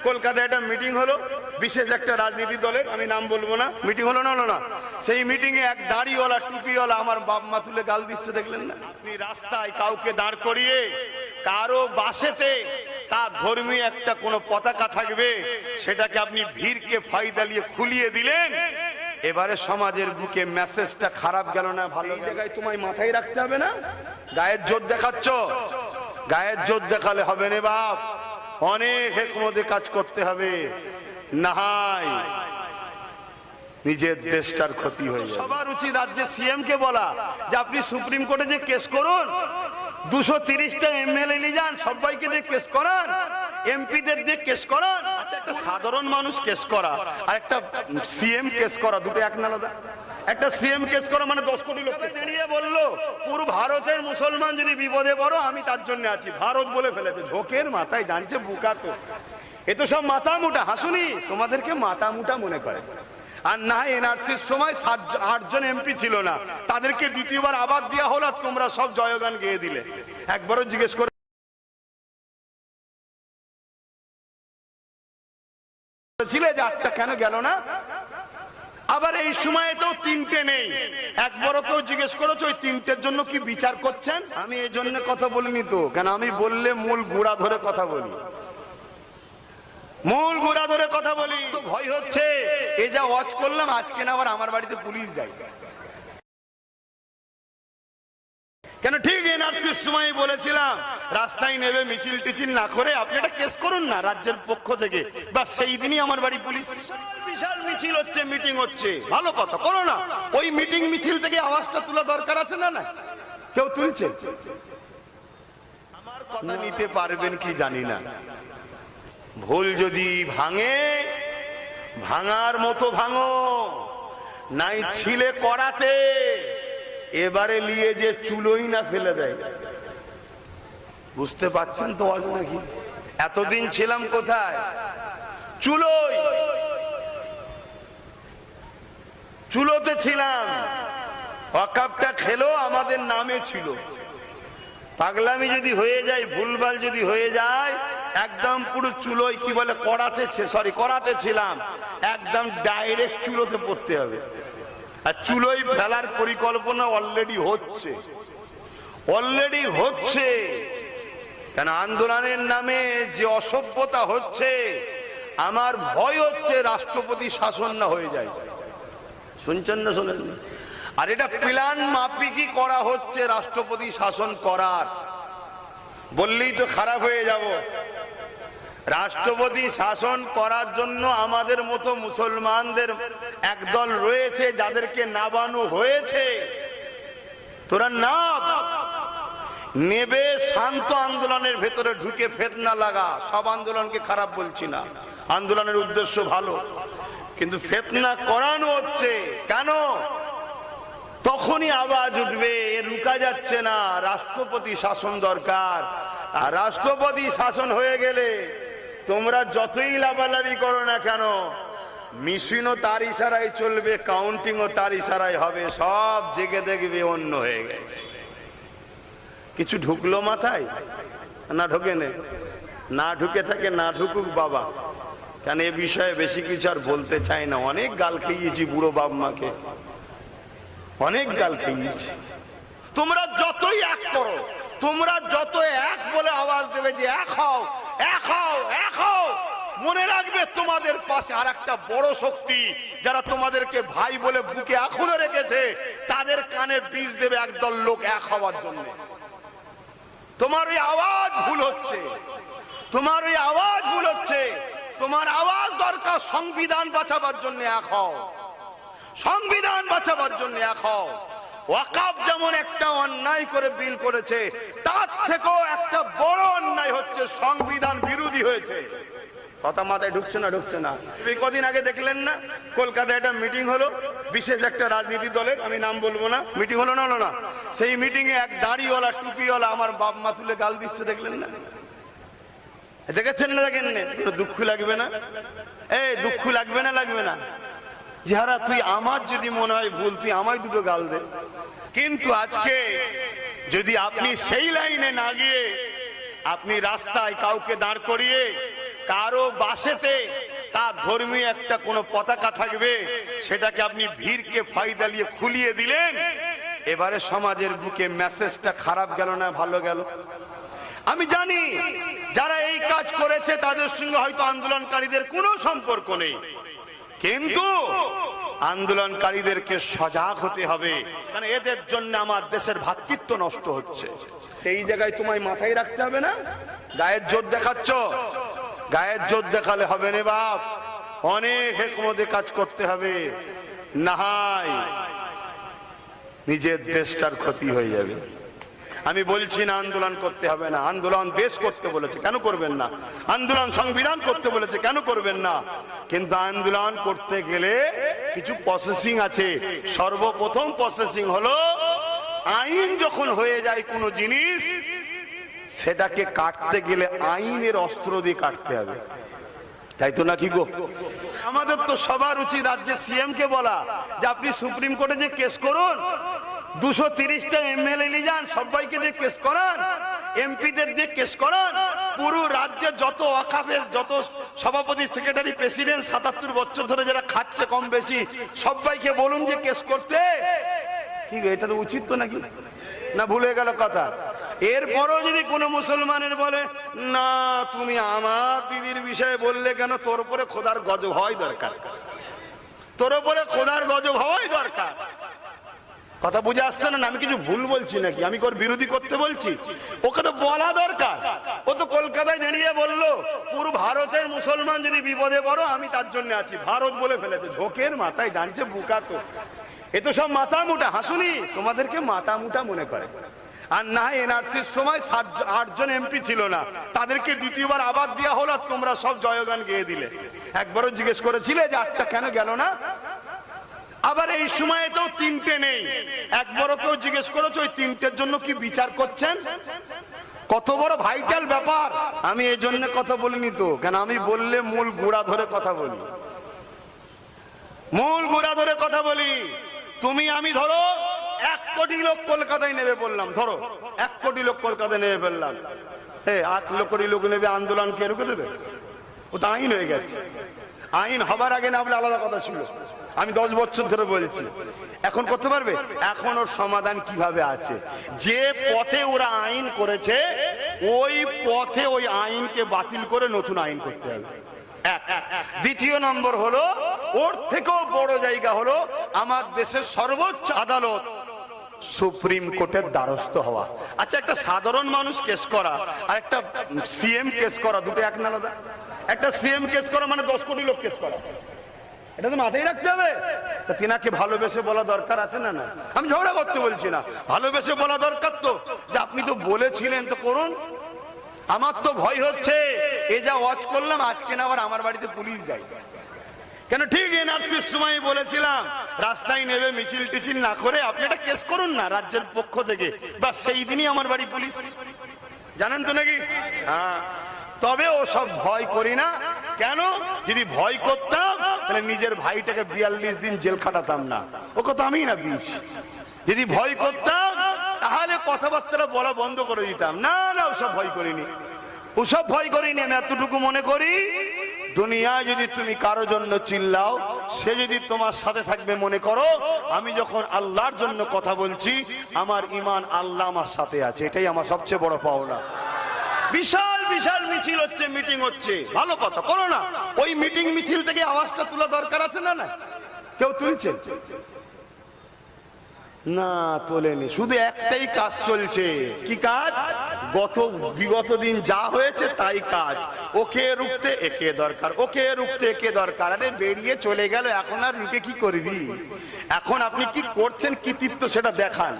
কলকাতায় একটা মিটিং হলো, বিশেষ একটা রাজনীতি দলের, আমি নাম বলবো না, মিটিং হলো না, সেই মিটিং এ এক দাড়িওয়ালা টুপিওয়ালা আমার বাপ মা তুলে গাল দিচ্ছে, দেখলেন না? আপনি রাস্তায় কাউকে দাঁড় করিয়ে কারো বাসেতে তার ধর্মীয় একটা কোনো পতাকা থাকবে, সেটাকে আপনি ভিড়কে ফায়দা নিয়ে খুলিয়ে দিলেন। এবারে সমাজের বুকে মেসেজটা খারাপ গেল না? ভালো জায়গায় তোমায় মাথায় রাখতে হবে না? গায়ের জোর দেখাচ্ছ, গায়ের জোর দেখালে হবে না বাপ, অনেক হিকমতে কাজ করতে হবে, নাহাই নিজের দেশটার ক্ষতি হয়ে যাবে। সবার উচিত রাজ্যের সিএম কে বলা যে আপনি সুপ্রিম কোর্টে যে কেস করুন, 230টা এমএলএ নিয়ে যান, সবাইকে দিয়ে কেস করান, এমপিদের দিয়ে কেস করান। আচ্ছা, একটা সাধারণ মানুষ কেস করা আর একটা সিএম কেস করা দুটো এক না আলাদা? একটা সিএম কেস করা মানে 10 কোটি লোক দাঁড়িয়ে বললো পুরো ভারতের মুসলমান যদি বিপদে পড়ো আমি তার জন্য আছি, ভারত বলে ফেলেছে। ঝোঁকের মাথায় জানছে বুকা, তো এ তো সব মাথা মুটা। হাসুনি, তোমাদেরকে মাথা মুটা মনে করে। আর না, এনআরসির সময় 8 জন এমপি ছিল না, তাদেরকে দ্বিতীয়বার আবার দেওয়া হলো, তোমরা সব জয়গান গেয়ে দিলে। একবারও জিজ্ঞেস করে ছিলে যে 8টা কেন গেল না? আবার এই সময়ে তো 3টে নেই, একবারও কেউ জিজ্ঞেস করেছো ওই 3টের জন্য কি বিচার করছেন? আমি এই জন্য কথা বলিনি তো, কেন আমি বললে মূল গোড়া ধরে কথা বলি, মূল গোড়া ধরে কথা বলি। তো ভয় হচ্ছে এই যা ওয়াচ করলাম, আজকে না আবার আমার বাড়িতে পুলিশ যায়। কেন? ঠিক এনআরসির সময় বলেছিলাম রাস্তায় নেবে মিছিল টিছিল না করে আপনি একটা কেস করুন না রাজ্যের পক্ষ থেকে, বা সেই দিনই আমার বাড়ি পুলিশ। বিশাল মিছিল হচ্ছে, মিটিং হচ্ছে, ভালো কথা, করো না। ওই মিটিং মিছিল থেকে আওয়াজটা তোলা দরকার আছে না? না, কেউ তুলছে? আমার কথা নিতে পারবেন কি জানি না। ভুল যদি ভাঙে, ভাঙার মতো ভাঙো, নাই ছিলে করাতে, এবারে নিয়ে যে চুলোই না ফেলে দেয়। বুঝতে পারছেন তো আজ নাকি? এতদিন ছিলাম কোথায়? চুলোই, চুলোতে ছিলাম। ওয়াকাফটা খেলো আমাদের নামে ছিল। পাগলামি যদি হয়ে যায়, ভুলভাল যদি হয়ে যায়, একদম পুরো চুলোই, কি বলে, করাতে ছিলাম, একদম ডাইরেক্ট চুলোতে পড়তে হবে। আর চুলোই ফেলার পরিকল্পনা অলরেডি হচ্ছে। কেন? আন্দোলনের নামে যে অসভ্যতা হচ্ছে, আমার ভয় হচ্ছে রাষ্ট্রপতি শাসন না হয়ে যায়। শুনছেন না শোনেননি? আর এটা প্ল্যান মাফিকই করা হচ্ছে রাষ্ট্রপতি শাসন করার। বললেই তো খারাপ হয়ে যাব। রাষ্ট্রপতি শাসন করার জন্য আমাদের মতো মুসলমানদের একদল রয়েছে যাদেরকে নাবানো হয়েছে। তোরা নাব, নেবে, শান্ত আন্দোলনের ভেতরে ঢুকে ফেতনা লাগা। সব আন্দোলনকে খারাপ বলছি না, আন্দোলনের উদ্দেশ্য ভালো, কিন্তু ফেতনা করানো হচ্ছে কেন? তখনই আওয়াজ উঠবে, রুকা যাচ্ছে না, রাষ্ট্রপতি শাসন দরকার। আর রাষ্ট্রপতি শাসন হয়ে গেলে তোমরা যতই লাভালাভি করো না কেন, মেশিনও তার ইশারায় চলবে, কাউন্টিংও তার ইশারায় হবে, সব জেগে দেখবে অন্য হয়ে গেছে। কিছু ঢুকলো মাথায়? না ঢোকে না ঢুকে থাকে, না ঢুকুক বাবা। কেন? এ বিষয়ে বেশি কিছু আর বলতে চাই না। অনেক গাল খেয়েছি বুড়ো বাপ মাকে, অনেক গাল খেয়েছি। তোমরা যতই এক করো, তোমরা যত এক বলে আওয়াজ দেবে যে এক হও, এক হও, এক হও, মনে রাখবে তোমাদের পাশে আর একটা বড় শক্তি, যারা তোমাদেরকে ভাই বলে বুকে এখনো রেখেছে, তাদের কানে বীজ দেবে একদল লোক এক হওয়ার জন্য। তোমার ওই আওয়াজ ভুল হচ্ছে, তোমার ওই আওয়াজ ভুল হচ্ছে। তোমার আওয়াজ দরকার সংবিধান বাঁচাবার জন্য এক হও, সংবিধান বাঁচাবার জন্য এক হও। ওয়াকাফ যেমন একটা অন্যায় করে বিল করেছে, তার থেকেও একটা বড় অন্যায় হচ্ছে সংবিধান বিরোধী হয়েছে। কথা মাথায় ঢুকছে না? ঢুকছে না। কদিন আগে দেখলেন না কলকাতায় একটা মিটিং হলো, বিশেষ একটা রাজনীতি দলের, আমি নাম বলবো না, মিটিং হলো না, সেই মিটিং এ এক দাড়িওয়ালা টুপিওয়ালা আমার বাপ মা তুলে গাল দিচ্ছে, দেখলেন না? দেখেছেন না? দেখেন না? দুঃখ লাগবে না? দুঃখ লাগবে না? লাগবে না? যারা তুই আমার যদি মনে হয় ভুল, তুই আমায় দুটো গাল দে। কিন্তু আজকে যদি আপনি সেই লাইনে না গিয়ে আপনি রাস্তায় কাউকে দাঁড় করিয়ে কারো বাসেতে তার ধর্মীয় একটা কোনো পতাকা থাকবে, সেটাকে আপনি ভিড়কে ফায়দা নিয়ে খুলিয়ে দিলেন। এবারে সমাজের বুকে মেসেজটা খারাপ গেল না ভালো গেল? আমি জানি যারা এই কাজ করেছে তাদের সঙ্গে হয়তো আন্দোলনকারীদের কোনো সম্পর্ক নেই, কিন্তু আন্দোলনকারীদেরকে সজাগ হতে হবে, কারণ এদের জন্য আমার দেশের ভ্রাতৃত্ব নষ্ট হচ্ছে। এই জায়গায় তোমায় মাথায় রাখতে হবে না, গায়ের জোর দেখাচ্ছ, গায়ের জোর দেখালে হবে না বাপ, অনেক হিকমতে কাজ করতে হবে, না হয় নিজের দেশটার ক্ষতি হয়ে যাবে। আমি বলছি না আন্দোলন করতে হবে না, আন্দোলন দেশ করতে বলেছে, কেন করবেন না? আন্দোলন সংবিধান করতে বলেছে, কেন করবেন না? কিন্তু আন্দোলন করতে গেলে কিছু প্রসেসিং আছে। সর্বপ্রথম প্রসেসিং হলো আইন যখন হয়ে যায় কোনো জিনিস, সেটাকে কাটতে গেলে আইনের অস্ত্র দিয়ে কাটতে হবে, তাই তো নাকি গো? আমাদের তো সবার উচিত রাজ্যের সিএম কে বলা যে আপনি সুপ্রিম কোর্টে যে কেস করুন, 230টা এমএলএ নিয়ে যান, সবাইকে দিয়ে কেস করান, এমপিদের দিয়ে কেস করান, পুরো রাজ্যে যত ওয়াকাফের যত সভাপতি সেক্রেটারি প্রেসিডেন্ট 77 বছর ধরে যারা খাচ্ছে কম বেশি, সবাইকে বলুন যে কেস করতে। কি এটা তো উচিত তো নাকি? না ভুলে গেল কথা? এরপরও যদি কোনো মুসলমানের বলে না তুমি আমার দিদির বিষয়ে বললে কেন, তোর উপরে খোদার গজব হওয়াই দরকার, তোর উপরে খোদার গজব হওয়াই দরকার। কথা বুঝে আসছে না? আমি কিছু ভুল বলছি নাকি? আমি ওর বিরোধী করতে বলছি? ওকে তো বলা দরকার। ও তো কলকাতায় দাঁড়িয়ে বললো পুরো ভারতের মুসলমান যদি বিপদে পড়ো আমি তার জন্য আছি, ভারত বলে ফেলেছে। ঝোঁকের মাথায় জানছে বুকা, তো এ তো সব মাথা মুটা। হাসুনি তোমাদেরকে মাথা মুটা মনে করে। আর না এনআরসির সময় 8 জন এমপি ছিল না, তাদেরকে দ্বিতীয়বার আবার দেওয়া হলো, তোমরা সব জয়গান গেয়ে দিলে। একবারও জিজ্ঞেস করেছিলে যে 8টা কেন গেল না? আবার এই সময়ে তো 3টে নেই, একবারও কেউ জিজ্ঞেস করেছো ওই 3টের জন্য কি বিচার করছেন? কত বড় ভাইটাল ব্যাপার। আমি এই জন্য কথা বলিনি তো, কেন আমি বললে মূল গোড়া ধরে কথা বলি, মূল গোড়া ধরে কথা বলি। তুমি আমি ধরো 1 কোটি লোক কলকাতায় নেবে বললাম, ধরো 1 কোটি লোক কলকাতায় নেবে বললাম, 8 কোটি লোক নেবে, আন্দোলন কে রুখে দেবে? ও তো আইন হয়ে গেছে। আইন হবার আগে না বলে আলাদা কথা ছিল, আমি 10 বছর ধরে বলছি। এখন করতে পারবে? এখন ওর সমাধান কিভাবে আছে? যে পথে ওরা আইন করেছে ওই পথে ওই আইনকে বাতিল করে নতুন আইন করতে হবে। দ্বিতীয় নম্বর হলো, ওর থেকেও বড় জায়গা হলো আমার দেশের সর্বোচ্চ আদালত সুপ্রিম কোর্টের দ্বারস্থ হওয়া। আচ্ছা, একটা সাধারণ মানুষ কেস করা আর একটা সিএম কেস করা দুটো এক না আলাদা? একটা সিএম কেস করা মানে 10 কোটি লোক কেস করা, এটা তো মাথায় রাখতে হবে। তা তিনাকে ভালোবেসে বলা দরকার আছে না? না, আমি ঝগড়া করতে বলছি না, ভালোবেসে বলা দরকার তো, যে আপনি তো বলেছিলেন তো করুন। আমার তো ভয় হচ্ছে এ যা ওয়াচ করলাম আজকে না আবার আমার বাড়িতে পুলিশ যায় কেন? ঠিক এনআরসির সময় বলেছিলাম রাস্তায় নেবে মিছিল টিছিল না করে আপনি একটা কেস করুন না রাজ্যের পক্ষ থেকে, বা সেই দিনই আমার বাড়ি পুলিশ। জানেন তো নাকি? হ্যাঁ, তবে ও সব ভয় করি না। কেন? যদি ভয় করতাম তাহলে নিজের ভাইটাকে 42 দিন জেল খাটাতাম না, ও কথা আমি না 20। যদি ভয় করতাম তাহলে কথাবার্তা বলা বন্ধ করে দিতাম। না না, ওসব ভয় করিনি, ওসব ভয় করিনি। আমি এতটুকু মনে করি, দুনিয়ায় যদি তুমি কারো জন্য চিল্লাও, সে যদি তোমার সাথে থাকবে মনে করো আমি যখন আল্লাহর জন্য কথা বলছি আমার ঈমান আল্লাহ আমার সাথে আছে, এটাই আমার সবচেয়ে বড় পাওনা। বিশাল বিশাল মিছিল হচ্ছে, মিটিং হচ্ছে, ভালো কথা, করো না। ওই মিটিং মিছিল থেকে আওয়াজটা তোলা দরকার আছে না? না, কেউ তুলছে না? তোলেনি। শুধু একটাই কাজ চলছে। কি কাজ? বিগত দিন যা হয়েছে তাই কাজ। ওকে রুখতে একে দরকার, ওকে রুখতে একে দরকার। আরে বেরিয়ে চলে গেল, এখন আর রুখে কি করবি? এখন আপনি কি করছেন কৃতিত্ব সেটা দেখান।